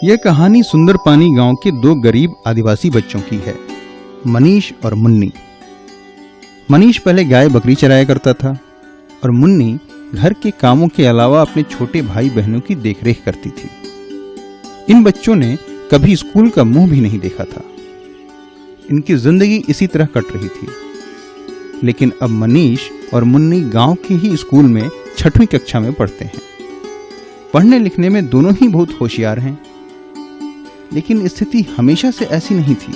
यह कहानी सुंदरपानी गांव के दो गरीब आदिवासी बच्चों की है, मनीष और मुन्नी। मनीष पहले गाय बकरी चराया करता था और मुन्नी घर के कामों के अलावा अपने छोटे भाई बहनों की देखरेख करती थी। इन बच्चों ने कभी स्कूल का मुंह भी नहीं देखा था। इनकी जिंदगी इसी तरह कट रही थी। लेकिन अब मनीष और मुन्नी गांव के ही स्कूल में 6वीं कक्षा में पढ़ते हैं। पढ़ने लिखने में दोनों ही बहुत होशियार हैं। लेकिन स्थिति हमेशा से ऐसी नहीं थी।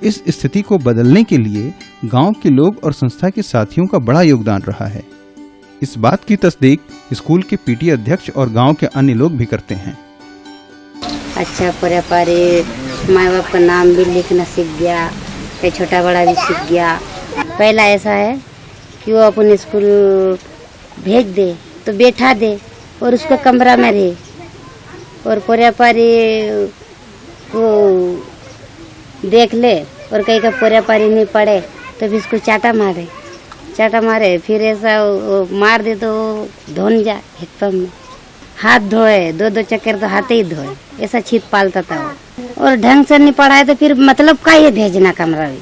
इस स्थिति को बदलने के लिए गांव के लोग और संस्था के साथियों का बड़ा योगदान रहा है। इस बात की तस्दीक स्कूल के पीटी अध्यक्ष और गांव के अन्य लोग भी करते हैं। अच्छा पूरे पारे माँ बाप का नाम भी लिखना सीख गया, कई छोटा बड़ा भी सीख गया। पहला ऐसा है कि वो अपने स्कूल भेज दे तो बैठा दे और उसका कमरा में रहे, और पूरे पारी को देख ले और कहीं का पूरे पारी नहीं पड़े तो भी उसको चाटा मारे फिर ऐसा मार दे तो धोन जा एकदम में हाथ धोए, दो चक्कर तो हाथ ही धोए, ऐसा छीत पालता था वो। और ढंग से नहीं पढ़ाए तो फिर मतलब का ये भेजना कमरा भी।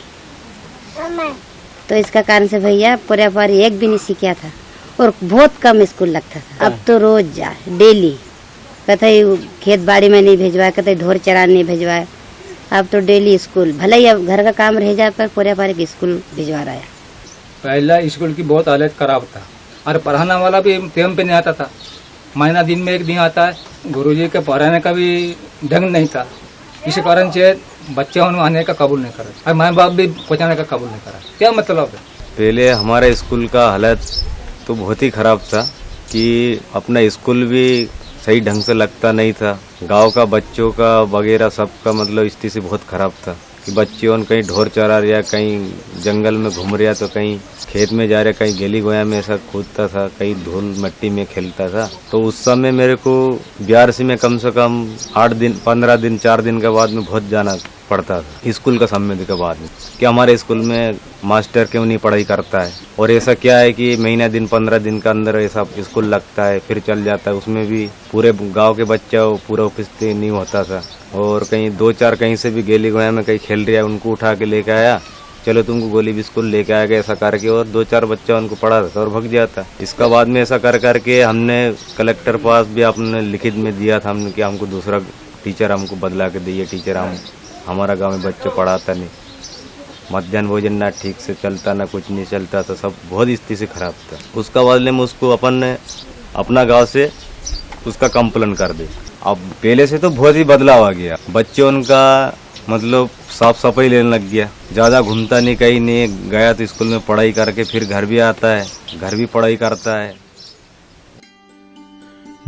तो इसका कारण से भैया पूरे पारी एक भी नहीं सीखा था और बहुत कम स्कूल लगता था। अब तो रोज जा डेली, कतई खेत बाड़ी में नहीं भेजवाए, कतई ढोर चराने नहीं भेजवाए। अब तो डेली स्कूल, भले ही अब घर का काम रह जाए पर पूरे पारी के स्कूल भिजवा रहा है। पहला स्कूल की बहुत हालत खराब था और पढ़ाने वाला भी टाइम पे नहीं आता था। महीना दिन में एक दिन आता है। गुरुजी के पढ़ाने का भी ढंग नहीं था। इस कारण से बच्चे आने का कबूल नहीं करा और माँ बाप भी पहुँचाने का कबूल नहीं करा। क्या मतलब है? पहले हमारे स्कूल का हालत तो बहुत ही खराब था कि अपना स्कूल भी सही ढंग से लगता नहीं था। गांव का बच्चों का वगैरह सबका मतलब स्थिति बहुत खराब था कि बच्चे कहीं ढोर चरा रहा, कहीं जंगल में घूम रहा, तो कहीं खेत में जा रहा, कहीं गली गोया में ऐसा कूदता था, कहीं धूल मिट्टी में खेलता था। तो उस समय मेरे को BRC में कम से कम 8 दिन 15 दिन 4 दिन के बाद में बहुत जाना पड़ता था स्कूल का सम्मेलन के बाद में कि हमारे स्कूल में मास्टर क्यों नहीं पढ़ाई करता है। और ऐसा क्या है कि महीना दिन 15 दिन के अंदर ऐसा स्कूल लगता है फिर चल जाता है। उसमें भी पूरे गांव के बच्चा पूरा उपस्थित नहीं होता था। और कहीं 2-4 कहीं से भी गेली गोया में कहीं खेल रहा है, उनको उठा के लेके आया, चलो तुमको गोली भी स्कूल लेके आएगा ऐसा करके, और 2-4 बच्चा उनको पढ़ाता था और भग जाता। इसका बाद में ऐसा कर करके हमने कलेक्टर पास भी आपने लिखित में दिया था हमने कि हमको दूसरा टीचर हमको बदला के दिए। टीचर हमारा गांव में बच्चे पढ़ाता नहीं, मध्याह्न भोजन ना ठीक से चलता, ना कुछ नहीं चलता था, सब बहुत स्थिति खराब था। उसका बदले में उसको अपना गांव से उसका कंप्लेन कर दे। अब पहले से तो बहुत ही बदलाव आ गया। बच्चे उनका मतलब साफ सफाई लेने लग गया, ज़्यादा घूमता नहीं, कहीं नहीं गया तो स्कूल में पढ़ाई करके फिर घर भी आता है, घर भी पढ़ाई करता है।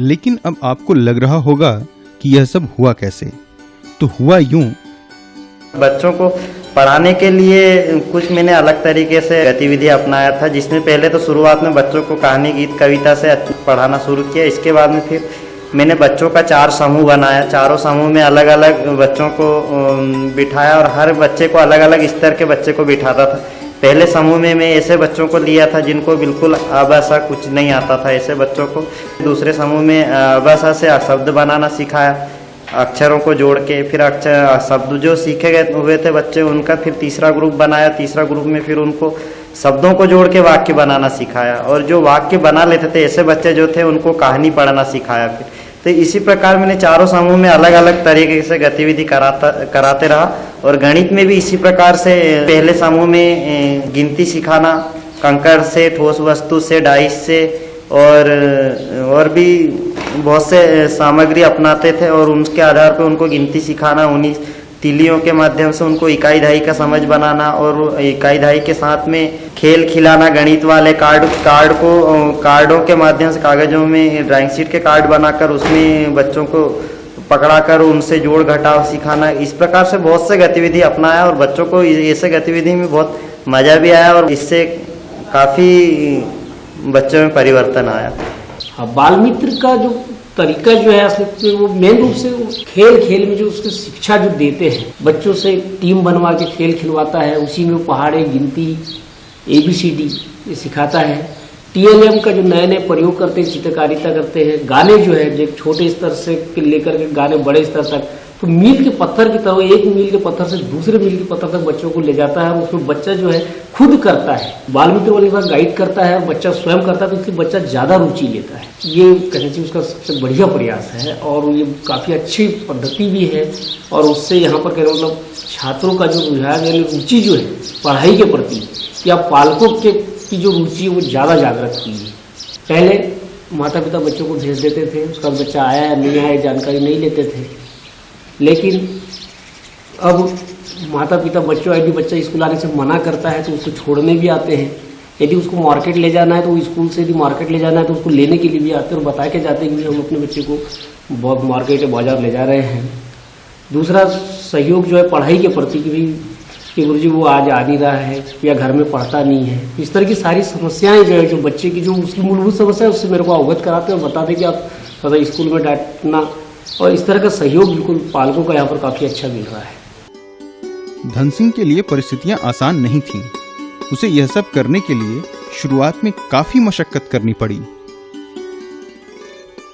लेकिन अब आपको लग रहा होगा कि यह सब हुआ कैसे। तो हुआ यूं, बच्चों को पढ़ाने के लिए कुछ मैंने अलग तरीके से गतिविधि अपनाया था, जिसमें पहले तो शुरुआत में बच्चों को कहानी गीत कविता से पढ़ाना शुरू किया। इसके बाद में फिर मैंने बच्चों का 4 समूह बनाया। चारों समूह में अलग अलग बच्चों को बिठाया और हर बच्चे को अलग अलग स्तर के बच्चे को बिठाता था। पहले समूह में मैं ऐसे बच्चों को लिया था जिनको बिल्कुल अभाषा कुछ नहीं आता था, ऐसे बच्चों को। दूसरे समूह में अभाषा से शब्द बनाना सिखाया, अक्षरों को जोड़ के। फिर अक्षर शब्द जो सीखे गए हुए थे बच्चे, उनका फिर तीसरा ग्रुप बनाया। तीसरा ग्रुप में फिर उनको शब्दों को जोड़ के वाक्य बनाना सिखाया, और जो वाक्य बना लेते थे ऐसे बच्चे जो थे उनको कहानी पढ़ना सिखाया। फिर तो इसी प्रकार मैंने चारों समूह में अलग अलग तरीके से गतिविधि कराते रहा। और गणित में भी इसी प्रकार से पहले समूह में गिनती सिखाना, कंकड़ से, ठोस वस्तु से, डाइस से और भी बहुत से सामग्री अपनाते थे, और उसके आधार पर उनको गिनती सिखाना। उन्हीं तिलियों के माध्यम से उनको इकाई दहाई का समझ बनाना, और इकाई दहाई के साथ में खेल खिलाना। गणित वाले कार्डों के माध्यम से, कागजों में ड्राइंग शीट के कार्ड बनाकर उसमें बच्चों को पकड़ाकर उनसे जोड़ घटाव सिखाना। इस प्रकार से बहुत से गतिविधि अपनाया और बच्चों को ऐसे गतिविधि में बहुत मजा भी आया, और इससे काफ़ी बच्चों में परिवर्तन आया। बाल मित्र का जो तरीका जो है असल वो मेन रूप से खेल में जो उसकी शिक्षा जो देते हैं, बच्चों से टीम बनवा के खेल खिलवाता है। उसी में पहाड़े, गिनती, ABCD ये सिखाता है। TLM का जो नए नए प्रयोग करते हैं, चित्रकारिता करते हैं, गाने जो है जो छोटे स्तर से लेकर के गाने बड़े स्तर तक, तो मील के पत्थर की तरह एक मील के पत्थर से दूसरे मील के पत्थर तक बच्चों को ले जाता है और उसमें बच्चा जो है खुद करता है, बाल मित्र वाले का गाइड करता है और बच्चा स्वयं करता है, तो उससे बच्चा ज़्यादा रुचि लेता है। ये कहना चाहिए उसका सबसे बढ़िया प्रयास है और ये काफ़ी अच्छी पद्धति भी है और उससे यहाँ पर कह मतलब छात्रों का जो रुझान यानी रुचि जो है पढ़ाई के प्रति या पालकों की जो रुचि है वो ज़्यादा जागृत की है। पहले माता पिता बच्चों को भेज देते थे, उसका बच्चा आया या नहीं आया जानकारी नहीं लेते थे, लेकिन अब माता पिता बच्चों यदि बच्चा स्कूल आने से मना करता है तो उसको छोड़ने भी आते हैं, यदि उसको मार्केट ले जाना है तो स्कूल से यदि मार्केट ले जाना है तो उसको लेने के लिए भी आते हैं और बता के जाते हैं कि हम अपने बच्चे को मार्केट या बाजार ले जा रहे हैं। दूसरा सहयोग जो है पढ़ाई के प्रति कि गुरुजी वो आज आ नहीं रहा है या घर में पढ़ता नहीं है, इस तरह की सारी समस्याएं जो है जो बच्चे की जो उसकी मूलभूत समस्या है उससे मेरे को अवगत कराते हैं और बताते कि आप सदा स्कूल में डांटना और इस तरह का सहयोग बिल्कुल पालकों का यहाँ पर काफ़ी अच्छा मिल रहा है। धन सिंह के लिए परिस्थितियां आसान नहीं थीं। उसे यह सब करने के लिए शुरुआत में काफी मशक्कत करनी पड़ी।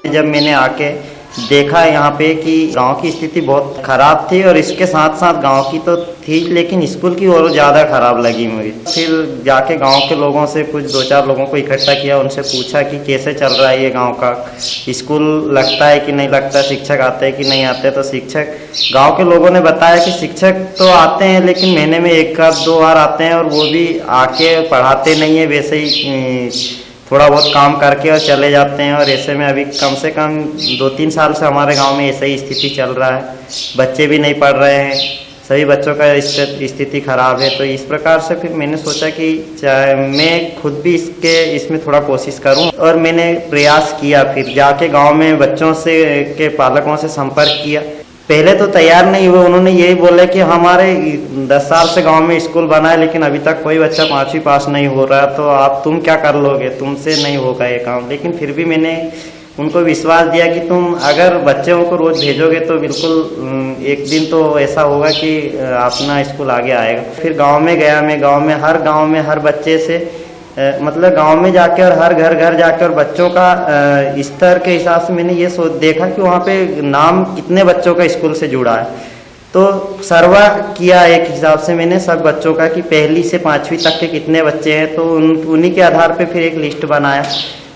जब मैंने आके देखा यहाँ पे कि गांव की स्थिति बहुत खराब थी और इसके साथ साथ गांव की तो थी लेकिन स्कूल की और ज़्यादा खराब लगी मुझे। फिर जाके गांव के लोगों से कुछ 2-4 लोगों को इकट्ठा किया, उनसे पूछा कि कैसे चल रहा है ये गांव का, स्कूल लगता है कि नहीं लगता, शिक्षक आते हैं कि नहीं आते। तो शिक्षक गाँव के लोगों ने बताया कि शिक्षक तो आते हैं लेकिन महीने में 1-2 बार आते हैं और वो भी आके पढ़ाते नहीं है, वैसे ही थोड़ा बहुत काम करके और चले जाते हैं। और ऐसे में अभी कम से कम 2-3 साल से हमारे गांव में ऐसे ही स्थिति चल रहा है, बच्चे भी नहीं पढ़ रहे हैं, सभी बच्चों का स्थिति खराब है। तो इस प्रकार से फिर मैंने सोचा कि मैं खुद भी इसमें थोड़ा कोशिश करूं और मैंने प्रयास किया। फिर जाके गांव में बच्चों से के पालकों से संपर्क किया। पहले तो तैयार नहीं हुए, उन्होंने यही बोला कि हमारे 10 साल से गांव में स्कूल बना है लेकिन अभी तक कोई बच्चा 5वीं पास नहीं हो रहा, तो तुम क्या कर लोगे, तुमसे नहीं होगा ये काम। लेकिन फिर भी मैंने उनको विश्वास दिया कि तुम अगर बच्चों को रोज भेजोगे तो बिल्कुल एक दिन तो ऐसा होगा कि अपना स्कूल आगे आएगा। फिर गांव में गया, मैं गांव में हर बच्चे से मतलब गांव में जाके और हर घर जाके और बच्चों का स्तर के हिसाब से मैंने ये देखा कि वहाँ पे नाम कितने बच्चों का स्कूल से जुड़ा है। तो सर्वा किया एक हिसाब से मैंने सब बच्चों का कि 1ली से 5वीं तक के कितने बच्चे हैं, तो उन्हीं के आधार पे फिर एक लिस्ट बनाया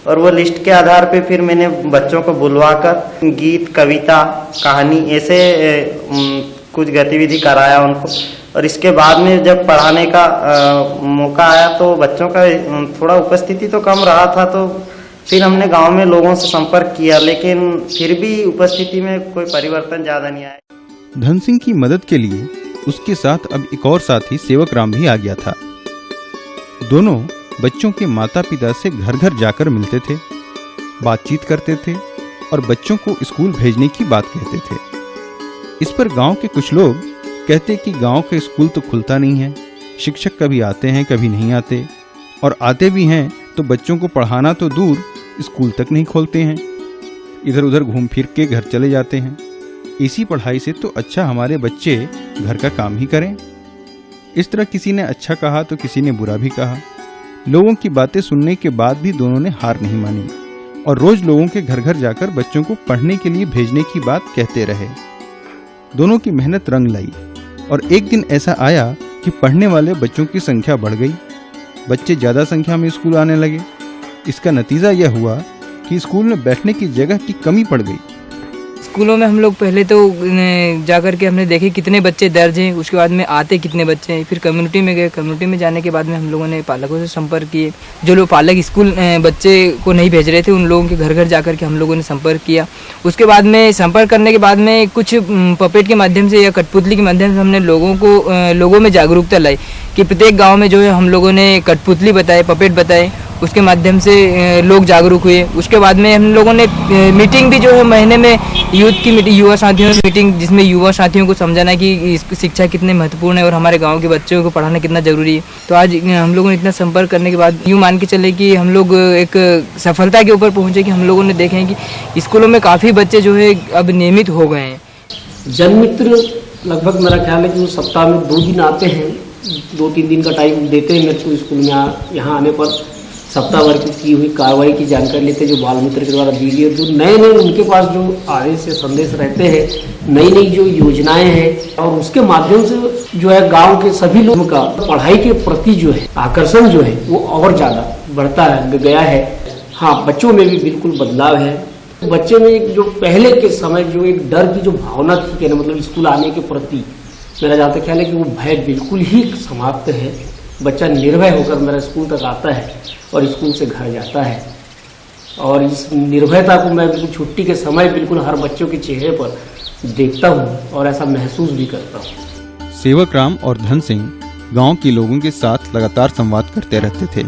और वो लिस्ट के आधार पे फिर मैंने बच्चों को बुलवाकर गीत, कविता, कहानी ऐसे कुछ गतिविधि कराया उनको। और इसके बाद में जब पढ़ाने का मौका आया तो बच्चों का थोड़ा उपस्थिति तो कम रहा था, तो फिर हमने गांव में लोगों से संपर्क किया लेकिन फिर भी उपस्थिति में कोई परिवर्तन ज़्यादा नहीं आया। धन सिंह की मदद के लिए उसके साथ अब एक और साथी सेवक राम भी आ गया था। दोनों बच्चों के माता पिता से घर घर जाकर मिलते थे, बातचीत करते थे और बच्चों को स्कूल भेजने की बात कहते थे। इस पर गांव के कुछ लोग कहते कि गांव का स्कूल तो खुलता नहीं है, शिक्षक कभी आते हैं कभी नहीं आते, और आते भी हैं तो बच्चों को पढ़ाना तो दूर स्कूल तक नहीं खोलते हैं, इधर उधर घूम फिर के घर चले जाते हैं। इसी पढ़ाई से तो अच्छा हमारे बच्चे घर का काम ही करें। इस तरह किसी ने अच्छा कहा तो किसी ने बुरा भी कहा। लोगों की बातें सुनने के बाद भी दोनों ने हार नहीं मानी और रोज लोगों के घर घर जाकर बच्चों को पढ़ने के लिए भेजने की बात कहते रहे। दोनों की मेहनत रंग लाई और एक दिन ऐसा आया कि पढ़ने वाले बच्चों की संख्या बढ़ गई, बच्चे ज़्यादा संख्या में स्कूल आने लगे। इसका नतीजा यह हुआ कि स्कूल में बैठने की जगह की कमी पड़ गई। स्कूलों में हम लोग पहले तो जाकर के हमने देखे कितने बच्चे दर्ज हैं, उसके बाद में आते कितने बच्चे हैं। फिर कम्युनिटी में गए, कम्युनिटी में जाने के बाद में हम लोगों ने पालकों से संपर्क किए। जो लोग पालक स्कूल बच्चे को नहीं भेज रहे थे उन लोगों के घर घर जाकर के हम लोगों ने संपर्क किया। उसके बाद में संपर्क करने के बाद में कुछ पपेट के माध्यम से या कठपुतली के माध्यम से हमने लोगों में जागरूकता लाई कि प्रत्येक गाँव में जो है हम लोगों ने कठपुतली बताए, पपेट बताए, उसके माध्यम से लोग जागरूक हुए। उसके बाद में हम लोगों ने मीटिंग भी जो है महीने में यूथ की मीटिंग, युवा साथियों की मीटिंग, जिसमें युवा साथियों को समझाना कि शिक्षा कितने महत्वपूर्ण है और हमारे गांव के बच्चों को पढ़ाना कितना जरूरी है। तो आज हम लोगों ने इतना संपर्क करने के बाद यूँ मान के चले कि हम लोग एक सफलता के ऊपर पहुँचे कि हम लोगों ने देखे हैं कि स्कूलों में काफ़ी बच्चे जो है अब नियमित हो गए हैं। जनमित्र लगभग मेरा ख्याल है कि वो सप्ताह में 2 दिन आते हैं, 2-3 दिन का टाइम देते हैं मेरे को स्कूल में यहाँ आने पर। सप्ताह भर की हुई कार्रवाई की जानकारी लेते हैं जो बाल मित्र के द्वारा दी गई, और जो नए नए उनके पास जो आदेश से संदेश रहते हैं, नई नई जो योजनाएं हैं, और उसके माध्यम से जो है गांव के सभी लोगों का पढ़ाई के प्रति जो है आकर्षण जो है वो और ज़्यादा बढ़ता गया है। हाँ, बच्चों में भी बिल्कुल बदलाव है। बच्चे में एक जो पहले के समय जो एक डर की जो भावना थी, कहना मतलब स्कूल आने के प्रति मेरा जहाँ तक ख्याल है कि वो भय बिल्कुल ही समाप्त है। बच्चा निर्भय होकर मेरा स्कूल तक आता है और स्कूल से घर जाता है, और इस निर्भयता को मैं बिल्कुल छुट्टी के समय बिल्कुल हर बच्चों के चेहरे पर देखता हूँ और ऐसा महसूस भी करता हूँ। सेवक राम और धन सिंह गांव के लोगों के साथ लगातार संवाद करते रहते थे।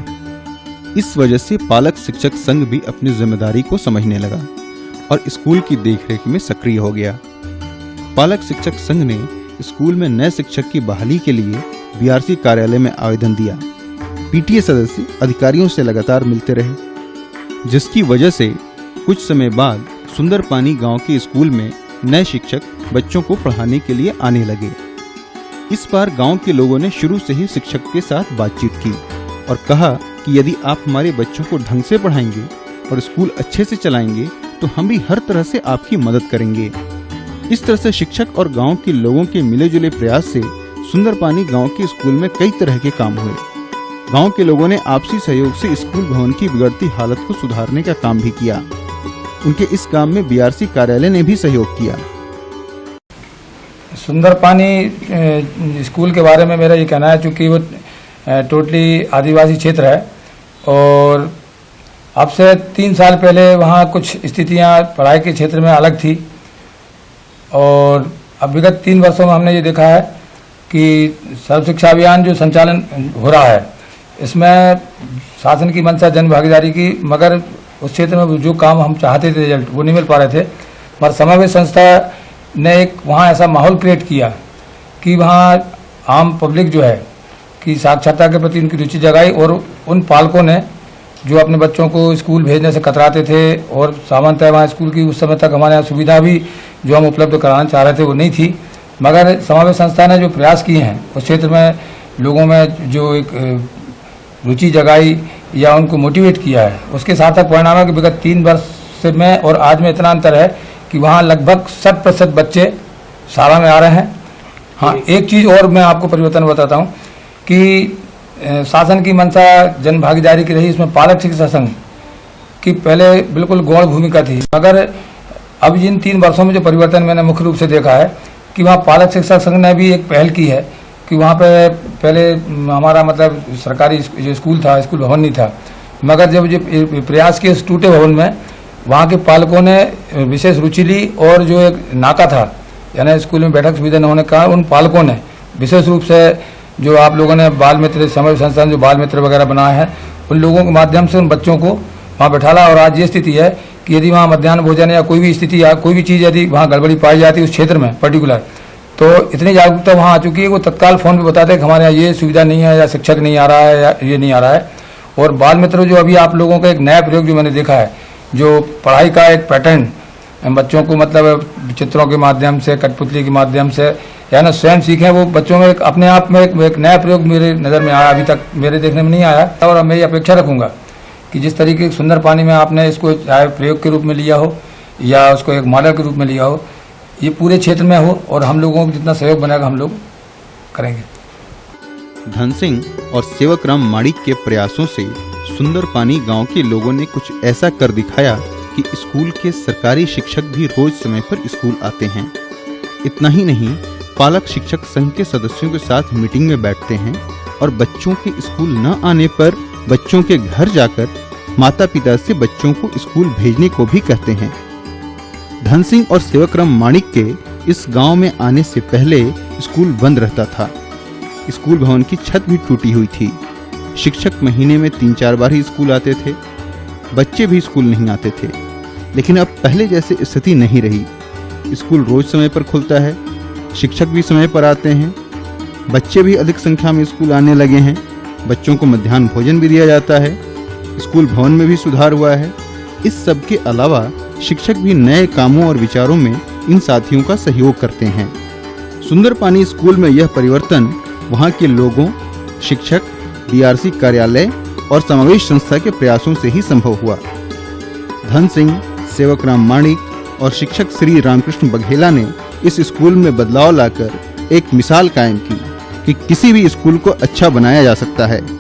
इस वजह से पालक शिक्षक संघ भी अपनी जिम्मेदारी को समझने लगा और स्कूल की देखरेख में सक्रिय हो गया। पालक शिक्षक संघ ने स्कूल में नए शिक्षक की बहाली के लिए बीआरसी कार्यालय में आवेदन दिया। पीटीए सदस्य अधिकारियों से लगातार मिलते रहे, जिसकी वजह से कुछ समय बाद सुंदरपानी गांव के स्कूल में नए शिक्षक बच्चों को पढ़ाने के लिए आने लगे। इस बार गांव के लोगों ने शुरू से ही शिक्षक के साथ बातचीत की और कहा कि यदि आप हमारे बच्चों को ढंग से पढ़ाएंगे और स्कूल अच्छे से चलाएंगे तो हम भी हर तरह से आपकी मदद करेंगे। इस तरह से शिक्षक और गांव के लोगों के मिले जुले प्रयास से सुंदरपानी गांव के स्कूल में कई तरह के काम हुए। गांव के लोगों ने आपसी सहयोग से स्कूल भवन की बिगड़ती हालत को सुधारने का काम भी किया। उनके इस काम में बीआरसी कार्यालय ने भी सहयोग किया। सुंदरपानी स्कूल के बारे में मेरा ये कहना है, चूँकि वो टोटली आदिवासी क्षेत्र है और अब से 3 साल पहले वहाँ कुछ स्थितियाँ पढ़ाई के क्षेत्र में अलग थी, और अब विगत 3 वर्षों में हमने ये देखा है कि सर्व शिक्षा अभियान जो संचालन हो रहा है, इसमें शासन की मंशा जन भागीदारी की, मगर उस क्षेत्र में जो काम हम चाहते थे रिजल्ट वो नहीं मिल पा रहे थे। मगर समावेश संस्था ने एक वहाँ ऐसा माहौल क्रिएट किया कि वहाँ आम पब्लिक जो है कि साक्षरता के प्रति उनकी रुचि जगाई, और उन पालकों ने जो अपने बच्चों को स्कूल भेजने से कतराते थे, और सामान्यतः वहाँ स्कूल की उस समय तक हमारे यहाँ सुविधा भी जो हम उपलब्ध कराना चाह रहे थे वो नहीं थी, मगर समावेश संस्था ने जो प्रयास किए हैं उस क्षेत्र में लोगों में जो एक रुचि जगाई या उनको मोटिवेट किया है, उसके सार्थक परिणाम है कि विगत 3 वर्ष में और आज में इतना अंतर है कि वहाँ लगभग 60% बच्चे शाला में आ रहे हैं। हाँ, एक चीज़ और मैं आपको परिवर्तन बताता हूँ कि शासन की मंशा जन भागीदारी की रही, इसमें पालक शिक्षा संघ की पहले बिल्कुल गौण भूमिका थी, मगर अब इन 3 वर्षों में जो परिवर्तन मैंने मुख्य रूप से देखा है कि वहाँ पालक शिक्षा संघ ने भी एक पहल की है कि वहाँ पे पहले हमारा मतलब सरकारी जो स्कूल था, स्कूल भवन नहीं था, मगर जब जो प्रयास किए उस टूटे भवन में वहाँ के पालकों ने विशेष रुचि ली, और जो एक नाका था यानी स्कूल में बैठक सुविधा न होने का, उन पालकों ने विशेष रूप से जो आप लोगों ने बाल मित्र समय संस्थान जो बाल मित्र वगैरह बनाए हैं, उन लोगों के माध्यम से उन बच्चों को वहाँ बैठाला, और आज ये स्थिति है कि यदि वहाँ मध्याह्न भोजन या कोई भी स्थिति या कोई भी चीज़ यदि वहाँ गड़बड़ी पाई जाती है उस क्षेत्र में पर्टिकुलर, तो इतनी जागरूकता वहाँ आ चुकी है वो तत्काल फ़ोन पे बताते हैं कि हमारे यहाँ ये सुविधा नहीं है या शिक्षक नहीं आ रहा है या ये नहीं आ रहा है। और बाल मित्र जो अभी आप लोगों का एक नया प्रयोग जो मैंने देखा है, जो पढ़ाई का एक पैटर्न बच्चों को मतलब चित्रों के माध्यम से, कठपुतली के माध्यम से या ना स्वयं सीखें, वो बच्चों में अपने आप में एक नया प्रयोग मेरे नज़र में आया, अभी तक मेरे देखने में नहीं आया। और मैं ये अपेक्षा रखूँगा कि जिस तरीके से सुंदरपानी में आपने इसको चाहे प्रयोग के रूप में लिया हो या उसको एक मॉडल के रूप में लिया हो, ये पूरे क्षेत्र में हो, और हम लोगों को जितना सहयोग बनेगा हम लोग करेंगे। धन सिंह और सेवक राम माणिक के प्रयासों से सुंदरपानी गांव के लोगों ने कुछ ऐसा कर दिखाया कि स्कूल के सरकारी शिक्षक भी रोज समय पर स्कूल आते हैं। इतना ही नहीं, पालक शिक्षक संघ के सदस्यों के साथ मीटिंग में बैठते हैं और बच्चों के स्कूल न आने पर बच्चों के घर जाकर माता पिता से बच्चों को स्कूल भेजने को भी कहते हैं। धन सिंह और सेवकराम माणिक के इस गांव में आने से पहले स्कूल बंद रहता था। स्कूल भवन की छत भी टूटी हुई थी। शिक्षक महीने में 3-4 बार ही स्कूल आते थे। बच्चे भी स्कूल नहीं आते थे। लेकिन अब पहले जैसे स्थिति नहीं रही। स्कूल रोज समय पर खुलता है, शिक्षक भी समय पर आते हैं, बच्चे भी अधिक संख्या में स्कूल आने लगे हैं। बच्चों को मध्याह्न भोजन भी दिया जाता है। स्कूल भवन में भी सुधार हुआ है। इस सब के अलावा शिक्षक भी नए कामों और विचारों में इन साथियों का सहयोग करते हैं। सुंदरपानी स्कूल में यह परिवर्तन वहाँ के लोगों, शिक्षक, बीआरसी कार्यालय और समावेश संस्था के प्रयासों से ही संभव हुआ। धन सिंह, सेवकराम माणिक और शिक्षक श्री रामकृष्ण बघेला ने इस स्कूल में बदलाव लाकर एक मिसाल कायम की कि किसी भी स्कूल को अच्छा बनाया जा सकता है।